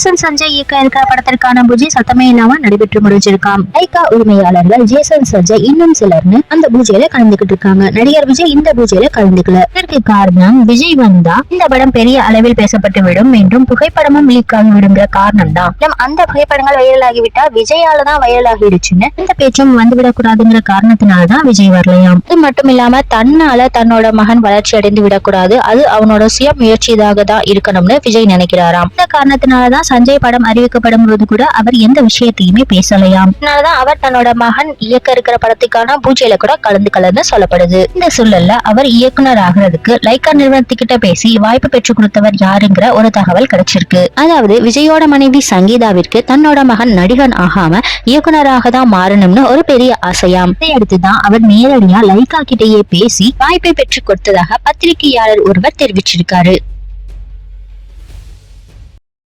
Jason Sanjay இயக்க இருக்கிற படத்திற்கான பூஜை சத்தமே இல்லாம நடைபெற்று முடிஞ்சிருக்காம். லைகா உரிமையாளர்கள் ஜேசன் சஞ்சய் இன்னும் சிலர்னு அந்த பூஜையில கலந்துகிட்டு இருக்காங்க. நடிகர் விஜய் இந்த பூஜையில கலந்துக்கல. இதற்கு காரணம் விஜய் வந்தா இந்த படம் பெரிய அளவில் பேசப்பட்டு விடும் என்றும் புகைப்படமும் லீக் ஆகிவிடுங்கிற காரணம் தான். அந்த புகைப்படங்கள் வைரல் ஆகிவிட்டா விஜயால தான் வைரல் ஆகிடுச்சுன்னு இந்த பேச்சும் வந்துவிடக் கூடாதுங்கிற காரணத்தினாலதான் விஜய் வரலையாம். இது மட்டும் இல்லாம தன்னால தன்னோட மகன் வளர்ச்சி அடைந்து விடக்கூடாது, அது அவனோட சுய முயற்சியாக தான் இருக்கணும்னு விஜய் நினைக்கிறாராம். இந்த காரணத்தினாலதான் சஞ்சய் படம் அறிவிக்கப்படும் போது கூட அவர் எந்த விஷயத்தையுமே பேசலையாம். அதனாலதான் அவர் தன்னோட மகன் இயக்க இருக்கிற படத்துக்கான பூஜையில கூட கலந்துக்கலன்னு சொல்லப்படுது. இந்த சூழல்ல அவர் இயக்குனர் ஆகிறதுக்கு லைகா நிறுவனத்துக்கிட்ட பேசி வாய்ப்பு பெற்றுக் கொடுத்தவர் யாருங்கிற ஒரு தகவல் கிடைச்சிருக்கு. அதாவது விஜயோட மனைவி சங்கீதாவிற்கு தன்னோட மகன் நடிகன் ஆகாம இயக்குனராக தான் மாறணும்னு ஒரு பெரிய ஆசையாம். இதையடுத்துதான் அவர் நேரடியா லைகா கிட்டேயே பேசி வாய்ப்பை பெற்றுக் கொடுத்ததாக பத்திரிகையாளர் ஒருவர் தெரிவிச்சிருக்காரு.